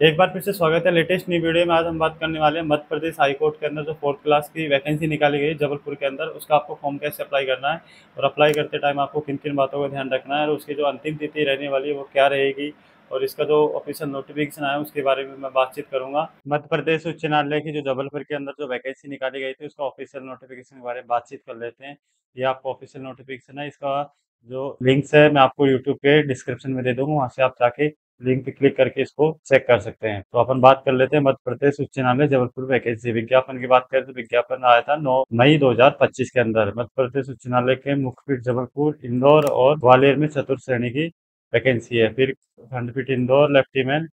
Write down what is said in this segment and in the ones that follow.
एक बार फिर से स्वागत है लेटेस्ट न्यू वीडियो में। आज हम बात करने वाले हैं मध्य प्रदेश हाई कोर्ट के अंदर जो फोर्थ क्लास की वैकेंसी निकाली गई है जबलपुर के अंदर, उसका आपको फॉर्म कैसे अप्लाई करना है और अप्लाई करते टाइम आपको किन किन बातों का ध्यान रखना है और उसकी जो अंतिम तिथि रहने वाली है वो क्या रहेगी और इसका जो ऑफिशियल नोटिफिकेशन आया है उसके बारे में मैं बातचीत करूंगा। मध्य प्रदेश उच्च न्यायालय की जो जबलपुर के अंदर जो वैकेंसी निकाली गई थी उसका ऑफिशियल नोटिफिकेशन के बारे में बातचीत कर लेते हैं। ये आपको ऑफिशियल नोटिफिकेशन है, इसका जो लिंक्स है मैं आपको यूट्यूब के डिस्क्रिप्शन में दे दूंगा, वहाँ से आप जाके लिंक पे क्लिक करके इसको चेक कर सकते हैं। तो अपन बात कर लेते हैं मध्य प्रदेश उच्च न्यायालय जबलपुर वैकेंसी विज्ञापन की बात करें तो विज्ञापन आया था 9 मई 2025 के अंदर। मध्य प्रदेश उच्च न्यायालय के मुख्यपीठ जबलपुर, इंदौर और ग्वालियर में चतुर्थ श्रेणी की वैकेंसी है। फिर खंडपीठ इंदौर लेफ्टिनेंट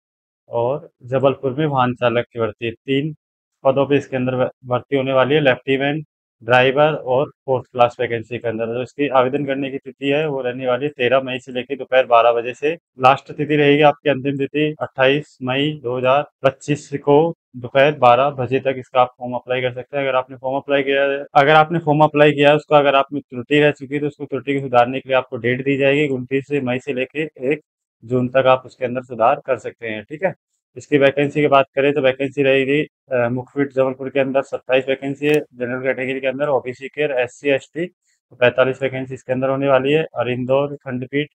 और जबलपुर में वाहन चालक की भर्ती है। 3 पदों पे इसके अंदर भर्ती होने वाली है, लेफ्टिनेंट, ड्राइवर और फोर्थ क्लास वैकेंसी के अंदर। जो इसकी आवेदन करने की तिथि है वो रहने वाली है 13 मई से लेकर दोपहर 12 बजे से। लास्ट तिथि रहेगी आपकी अंतिम तिथि 28 मई 2025 को दोपहर 12 बजे तक इसका आप फॉर्म अप्लाई कर सकते हैं। अगर आपने फॉर्म अप्लाई किया है उसको अगर आप में त्रुटि रह चुकी है तो उसको त्रुटि को सुधारने के लिए आपको डेट दी जाएगी। 29 मई से लेके 1 जून तक आप उसके अंदर सुधार कर सकते हैं। ठीक है। इसकी वैकेंसी की बात करें तो वैकेंसी रहेगी मुख्यपीठ जबलपुर के अंदर 27 वैकेंसी है, जनरल कैटेगरी के अंदर ओबीसी के SC ST तो 45 वैकेंसी इसके अंदर होने वाली है। और इंदौर खंडपीठ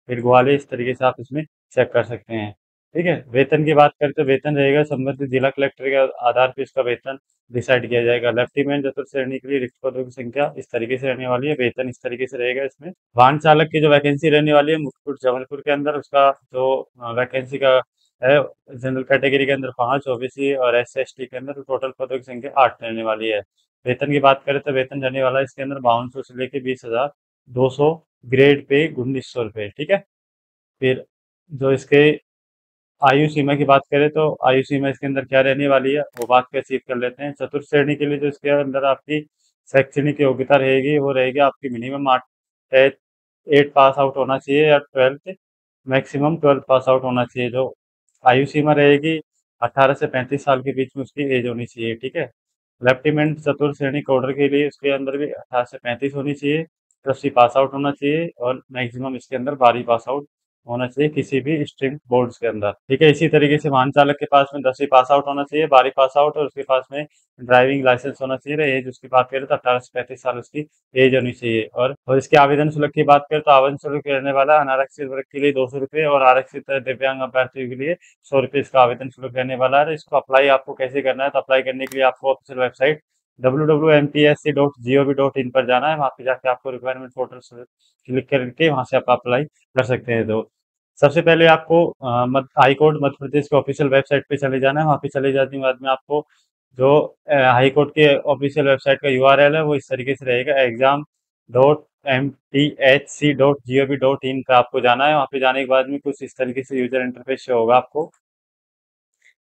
फिर ग्वालियर, इस तरीके से आप इसमें चेक कर सकते हैं। ठीक है। वेतन की बात करें तो वेतन रहेगा संबंधित जिला कलेक्टर के आधार पर इसका वेतन डिसाइड किया जाएगा। लेफ्टिनेंट चतुर्थ श्रेणी के लिए रिक्त पदों की संख्या इस तरीके से रहने वाली है, वेतन इस तरीके से रहेगा। इसमें वाहन चालक की जो वैकेंसी रहने वाली है मुख्यपुर जबलपुर के अंदर, उसका जो वैकेंसी का है जनरल कैटेगरी के अंदर 5, ओबीसी और SC ST के अंदर टोटल पदों की संख्या 8 रहने वाली है। वेतन की बात करें तो वेतन रहने वाला है इसके अंदर 5200 से लेकर 20,200, ग्रेड पे 1900 रुपये। ठीक है। फिर जो इसके आयु सीमा की बात करें तो आयु सीमा इसके अंदर क्या रहने वाली है वो बात का चीज कर लेते हैं। चतुर्थ श्रेणी के लिए जो इसके अंदर आपकी शैक्षणिक योग्यता रहेगी वो रहेगी आपकी मिनिमम 8 पास आउट होना चाहिए या 12th, मैक्सिमम 12 पास आउट होना चाहिए। जो आयु सीमा रहेगी 18 से 35 साल के बीच में उसकी एज होनी चाहिए। ठीक है। लेफ्टिनेंट चतुर्थ श्रेणी कोडर के लिए उसके अंदर भी 18 से 35 होनी चाहिए, 10वीं पास आउट होना चाहिए और मैक्सिमम इसके अंदर 12वीं पास आउट होना चाहिए किसी भी स्ट्रीम बोर्ड्स के अंदर। ठीक है। इसी तरीके से वाहन चालक के पास में 10वीं पास आउट होना चाहिए, 12वीं पास आउट और उसके पास में ड्राइविंग लाइसेंस होना चाहिए। एज उसकी बात करें तो 18 से 35 साल उसकी एज होनी चाहिए। और इसके आवेदन शुल्क की बात करें तो आवेदन शुल्क रहने वाला है अनारक्षित वर्ग के लिए 200 रुपये और आरक्षित दिव्यांग अभ्यर्थियों के लिए 100 रुपये इसका आवेदन शुल्क रहने वाला है। इसको अप्लाई आपको कैसे करना है तो अप्लाई करने के लिए आपको ऑफिशियल वेबसाइट www.mpsc.gov.in पर जाना है। वहाँ पे जाके आपको रिक्वायरमेंट पोर्टल से क्लिक करके वहाँ से आप अप्लाई कर सकते हैं। तो सबसे पहले आपको हाई कोर्ट मध्य प्रदेश के ऑफिशियल वेबसाइट पे चले जाना है। वहाँ पे चले जाने के बाद में आपको जो हाई कोर्ट के ऑफिशियल वेबसाइट का URL है वो इस तरीके से रहेगा, exam.mpsc.gov.in पे आपको जाना है। वहाँ पे जाने के बाद में कुछ इस तरीके से यूजर इंटरफेस शो होगा आपको।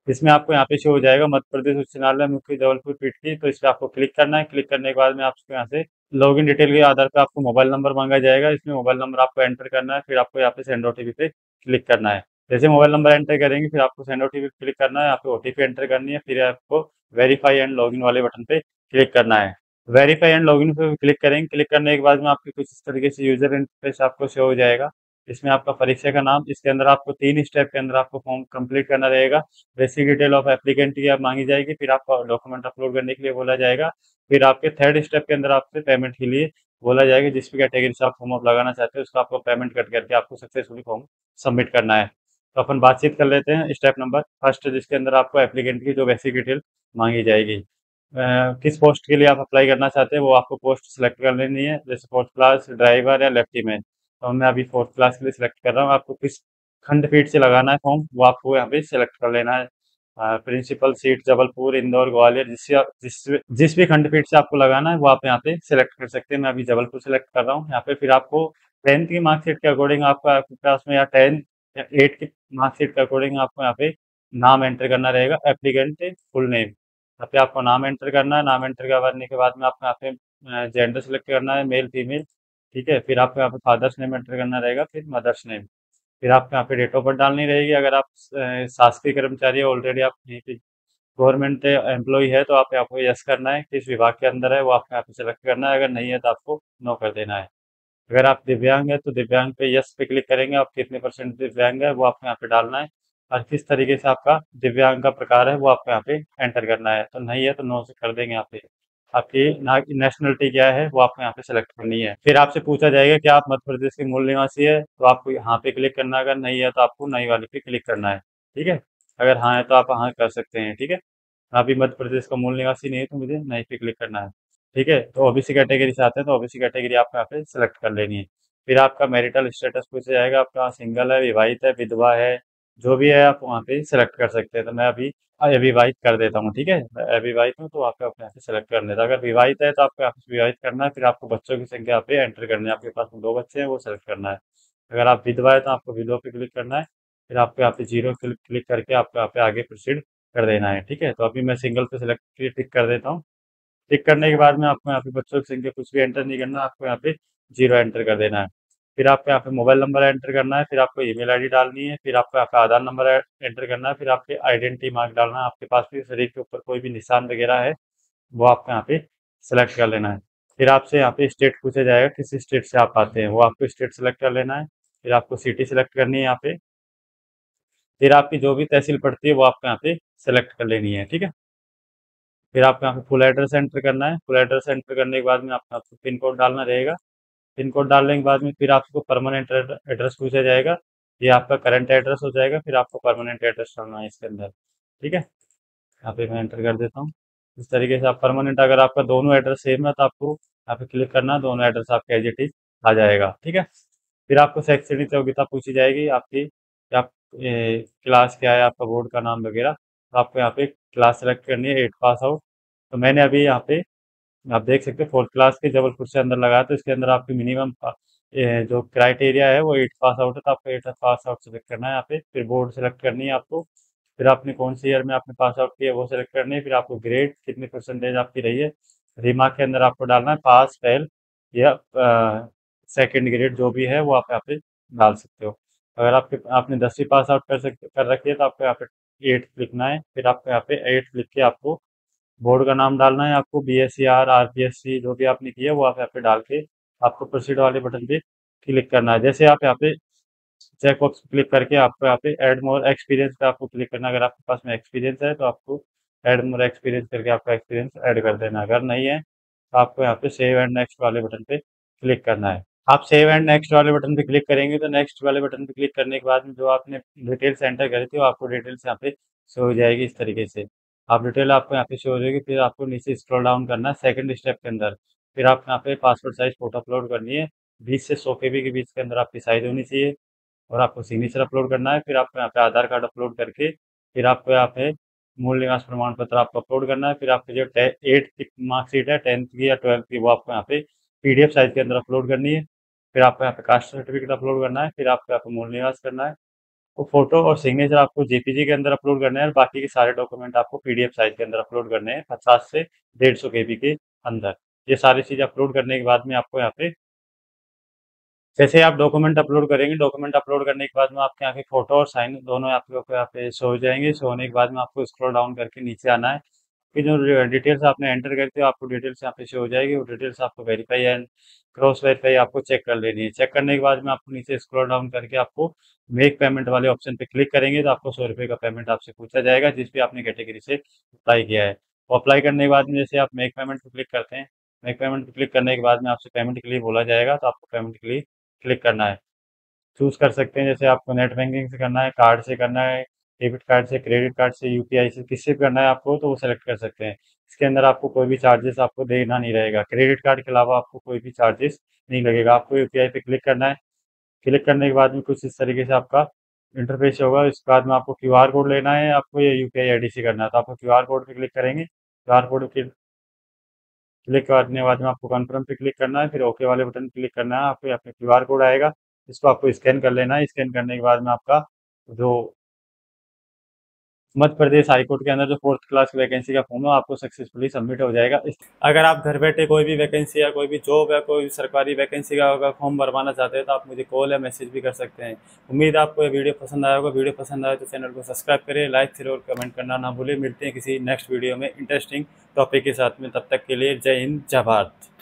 इसमें आपको यहाँ पे शो हो जाएगा मध्य प्रदेश उच्च न्यायालय मुख्य जबलपुर पीठ की, तो इस पे आपको क्लिक करना है। क्लिक करने के बाद में आपको यहाँ से लॉगिन डिटेल के आधार पे आपको मोबाइल नंबर मांगा जाएगा। इसमें मोबाइल नंबर आपको एंटर करना है, फिर आपको यहाँ पे सेंड OTP पे क्लिक करना है। जैसे मोबाइल नंबर एंटर करेंगे फिर आपको सेंड OTP पे क्लिक करना है, यहाँ पे OTP एंटर करनी है, फिर आपको वेरीफाई एंड लॉगिन वाले बटन पे क्लिक करना है। वेरीफाई एंड लॉगिन पे क्लिक करेंगे, क्लिक करने के बाद में आपके कुछ इस तरीके से यूजर इंटरफेस आपको शो हो जाएगा। इसमें आपका परीक्षा का नाम, इसके अंदर आपको 3 स्टेप के अंदर आपको फॉर्म कंप्लीट करना रहेगा। बेसिक डिटेल ऑफ एप्लीकेंट की आप मांगी जाएगी, फिर आपको डॉक्यूमेंट अपलोड करने के लिए बोला जाएगा। फिर आपके थर्ड स्टेप के अंदर आपसे पेमेंट के लिए बोला जाएगा। जिस भी कैटेगरी से आप फॉर्म अप लगाना चाहते हो उसका आपको पेमेंट कट करके आपको सक्सेसफुली फॉर्म सबमिट करना है। तो अपन बातचीत कर लेते हैं स्टेप नंबर फर्स्ट, जिसके अंदर आपको एप्लीकेंट की जो बेसिक डिटेल मांगी जाएगी। किस पोस्ट के लिए आप अप्लाई करना चाहते हैं वो आपको पोस्ट सिलेक्ट कर लेनी है, जैसे फोर्थ क्लास, ड्राइवर या लेफ्टीमैन। तो मैं अभी फोर्थ क्लास के लिए सिलेक्ट कर रहा हूँ। आपको किस खंडपीठ से लगाना है फॉर्म वो आपको यहाँ पे सिलेक्ट कर लेना है। प्रिंसिपल सीट जबलपुर, इंदौर, ग्वालियर, जिस भी खंडपीठ से आपको लगाना है वो आप यहाँ पे सिलेक्ट कर सकते हैं। मैं अभी जबलपुर सिलेक्ट कर रहा हूँ। यहाँ पे फिर आपको 10th की मार्कशीट के अकॉर्डिंग आपका आपके पास में या 10 या 8 की मार्कशीट के अकॉर्डिंग आपको यहाँ पे नाम एंटर करना रहेगा, एप्लीकेंट फुल नेम। यहाँ पे आपको नाम एंटर करना है। नाम एंटर करने के बाद में आपको यहाँ पे जेंडर सेलेक्ट करना है, मेल फीमेल। ठीक है। फिर आपको यहाँ पे फादर्स नेम एंटर करना रहेगा, फिर मदर्स नेम। फिर आपको यहाँ पे डेट ऑफ बर्थ डालनी रहेगी। अगर आप शासकीय कर्मचारी है, ऑलरेडी आप कहीं पे गवर्नमेंट एम्प्लॉय है तो आप यहाँ पे यस करना है। किस विभाग के अंदर है वो आपको यहाँ पे सेलेक्ट करना है, अगर नहीं है तो आपको नो कर देना है। अगर आप दिव्यांग है तो दिव्यांग पे यस पे क्लिक करेंगे, आप कितने % दिव्यांग है वो आपको यहाँ पे डालना है। और किस तरीके से आपका दिव्यांग का प्रकार है वो आपको यहाँ पे एंटर करना है। तो नहीं है तो नो से कर देंगे यहाँ पे। आपकी नेशनलिटी क्या है वो आपको यहाँ पे सेलेक्ट करनी है। फिर आपसे पूछा जाएगा कि आप मध्य प्रदेश के मूल निवासी है, तो आपको यहाँ पे क्लिक करना है। अगर नहीं है तो आपको नई वाले पे क्लिक करना है। ठीक है, अगर हाँ है तो आप हाँ कर सकते हैं। ठीक है, अभी मध्य प्रदेश का मूल निवासी नहीं है तो मुझे नहीं पे क्लिक करना है। ठीक है, तो ओबीसी कैटेगरी से आते हैं तो ओबीसी कैटेगरी आपको यहाँ पे सिलेक्ट कर लेनी है। फिर आपका मैरिटल स्टेटस पूछा जाएगा, आपका सिंगल है, विवाहित है, विधवा है, जो भी है आप वहाँ पे सिलेक्ट कर सकते हैं। तो मैं अभी अविवाहित कर देता हूँ। ठीक है, मैं अविवाहित हूँ तो आपको अपने यहाँ पे सेलेक्ट कर लेता। अगर विवाहित है तो आपको यहाँ पे विवाहित करना है। फिर आपको बच्चों की संख्या यहाँ पे एंटर करनी है, आपके पास 2 बच्चे हैं वो सेलेक्ट करना है। अगर आप विधवा है तो आपको विधवा पे क्लिक करना है। फिर आपको यहाँ पे जीरो क्लिक करके आपको यहाँ पे आगे प्रोसीड कर देना है। ठीक है, तो अभी मैं सिंगल पे सिलेक्ट टिक कर देता हूँ। टिक करने के बाद में आपको यहाँ पे बच्चों की संख्या कुछ भी एंटर नहीं करना, आपको यहाँ पे जीरो एंटर कर देना है। फिर आपको यहाँ पे मोबाइल नंबर एंटर करना है, फिर आपको ईमेल आईडी डालनी है, फिर आपको यहाँ पे आधार नंबर एंटर करना है, फिर आपके आइडेंटिटी मार्क डालना है। आपके पास भी शरीर के ऊपर कोई भी निशान वगैरह है वो आपको यहाँ पे सेलेक्ट कर लेना है। फिर आपसे यहाँ पे स्टेट पूछा जाएगा किस स्टेट से आप आते हैं, वो आपको स्टेट सेलेक्ट कर लेना है। फिर आपको सिटी सेलेक्ट करनी है यहाँ पे। फिर आपकी जो भी तहसील पड़ती है वो आपको यहाँ पे सेलेक्ट कर लेनी है। ठीक है, फिर आपको यहाँ पे फुल एड्रेस एंटर करना है। फुल एड्रेस एंटर करने के बाद में आपको पिन कोड डालना रहेगा। पिन कोड डालने के बाद में फिर आपको परमानेंट एड्रेस पूछा जाएगा। ये आपका करंट एड्रेस हो जाएगा, फिर आपको परमानेंट एड्रेस डालना है इसके अंदर। ठीक है, यहाँ पे मैं एंटर कर देता हूँ। इस तरीके से आप परमानेंट, अगर आपका दोनों एड्रेस सेम है तो आपको यहाँ पे क्लिक करना, दोनों एड्रेस आपके एज इट इज आ जाएगा। ठीक है, फिर आपको शैक्षणिक योग्यता पूछी जाएगी आपकी कि आप क्लास क्या है, आपका बोर्ड का नाम वगैरह। तो आपको यहाँ पे क्लास सेलेक्ट करनी है, 8 पास आउट। तो मैंने अभी यहाँ पे आप देख सकते हैं 4th क्लास के जबलपुर से अंदर लगाया, तो इसके अंदर आपकी मिनिमम जो क्राइटेरिया है वो 8 पास आउट है, तो आपको 8 पास आउट सेलेक्ट करना है यहाँ पे। फिर बोर्ड सेलेक्ट करनी है आपको। फिर आपने कौन सी ईयर में आपने पास आउट किया वो सेलेक्ट करनी है। फिर आपको ग्रेड कितनी परसेंटेज आपकी रही है, रिमार्क के अंदर आपको डालना है पास फेल या सेकंड ग्रेड जो भी है वो आप यहाँ पे डाल सकते हो। अगर आपने 10वीं पास आउट कर रखी है तो आपको यहाँ पे 8 लिखना है। फिर आपको यहाँ पे 8 लिख के आपको बोर्ड का नाम डालना है। आपको BSc RPSC जो भी आपने किया वो आप यहाँ पे डाल के आपको प्रोसीड वाले बटन पे क्लिक करना है। जैसे आप यहाँ पे चेक बॉक्स क्लिक करके आपको यहाँ पे ऐड मोर एक्सपीरियंस पे आपको क्लिक करना है। अगर आपके पास में एक्सपीरियंस है तो आपको ऐड मोर एक्सपीरियंस करके आपका एक्सपीरियंस ऐड कर देना है। अगर नहीं है तो आपको यहाँ पे सेव एंड नेक्स्ट वाले बटन पे क्लिक करना है। आप सेव एंड नेक्स्ट वाले बटन पे क्लिक करेंगे तो नेक्स्ट वाले बटन पे क्लिक करने के बाद में जो आपने डिटेल्स एंटर करी थी वो आपको डिटेल्स यहाँ पे शो हो जाएगी इस तरीके से। आप डिटेल आपको यहाँ पे शो हो जाएगी। फिर आपको नीचे स्क्रॉल डाउन करना है सेकंड स्टेप के अंदर। फिर आप यहाँ पे पासपोर्ट साइज फोटो अपलोड करनी है, 20 से 100 KB के बीच के अंदर आपकी साइज होनी चाहिए। और आपको सिग्नेचर अपलोड करना है। फिर आपको यहाँ पे आधार कार्ड अपलोड करके फिर आपको यहाँ पे मूल निवास प्रमाण पत्र आपको अपलोड करना है। फिर आपकी जो 8th की मार्कशीट है, 10th की या 12th की, वो आपको यहाँ पे PDF साइज के अंदर अपलोड करनी है। फिर आपको यहाँ पे कास्ट सर्टिफिकेट अपलोड करना है। फिर आपको यहाँ पे मूल निवास करना है। वो फोटो और सिग्नेचर आपको JPG के अंदर अपलोड करना है और बाकी के सारे डॉक्यूमेंट आपको PDF साइज के अंदर अपलोड करने हैं 50 से 150 KB के अंदर। ये सारी चीज़ अपलोड करने के बाद में आपको यहाँ पे जैसे आप डॉक्यूमेंट अपलोड करेंगे, डॉक्यूमेंट अपलोड करने के बाद में आपके यहाँ पे फोटो और साइन दोनों आपको यहाँ पे शो हो जाएंगे। शो होने के बाद में आपको स्क्रॉल डाउन करके नीचे आना है। फिर जो डिटेल्स आपने एंटर करते हो आपको डिटेल्स यहाँ पे शो हो जाएगी। वो डिटेल्स आपको वेरीफाई एंड क्रॉस वेरीफाई आपको चेक कर लेनी है। चेक करने के बाद में आपको नीचे स्क्रॉल डाउन करके आपको मेक पेमेंट वाले ऑप्शन पे क्लिक करेंगे तो आपको 100 रुपये का पेमेंट आपसे पूछा जाएगा जिस भी आपने कैटेगरी से अप्लाई किया है। वो अप्लाई करने के बाद में जैसे आप मेक पेमेंट पे क्लिक करते हैं, मेक पेमेंट पे क्लिक करने के बाद में आपसे पेमेंट के लिए बोला जाएगा तो आपको पेमेंट के लिए क्लिक करना है। चूज कर सकते हैं, जैसे आपको नेट बैंकिंग से करना है, कार्ड से करना है, डेबिट कार्ड से, क्रेडिट कार्ड से, UPI से, किससे भी करना है आपको तो वो सेलेक्ट कर सकते हैं। इसके अंदर आपको कोई भी चार्जेस आपको देना नहीं रहेगा। क्रेडिट कार्ड के अलावा आपको कोई भी चार्जेस नहीं लगेगा। आपको UPI पे क्लिक करना है। क्लिक करने के बाद में कुछ इस तरीके से आपका इंटरफेस होगा। इसके बाद में आपको QR कोड लेना है, आपको ये UPI ID से करना है तो आपको QR कोड पे क्लिक करेंगे। QR कोड पे क्लिक करने के बाद में आपको कन्फर्म पे क्लिक करना है, फिर ओके वाले बटन क्लिक करना है। आपको अपने QR कोड आएगा, इसको आपको स्कैन कर लेना है। स्कैन करने के बाद में आपका जो मध्य प्रदेश हाईकोर्ट के अंदर जो 4th क्लास की वैकेंसी का फॉर्म है आपको सक्सेसफुली सबमिट हो जाएगा। अगर आप घर बैठे कोई भी वैकेंसी या कोई भी जॉब या कोई भी सरकारी वैकेंसी का अगर फॉर्म भरवाना चाहते हैं तो आप मुझे कॉल या मैसेज भी कर सकते हैं। उम्मीद है आपको ये वीडियो पसंद आया होगा। वीडियो पसंद आए तो चैनल को सब्सक्राइब करें, लाइक शेयर और कमेंट करना ना भूलें। मिलते हैं किसी नेक्स्ट वीडियो में इंटरेस्टिंग टॉपिक के साथ में, तब तक के लिए जय हिंद जय भारत।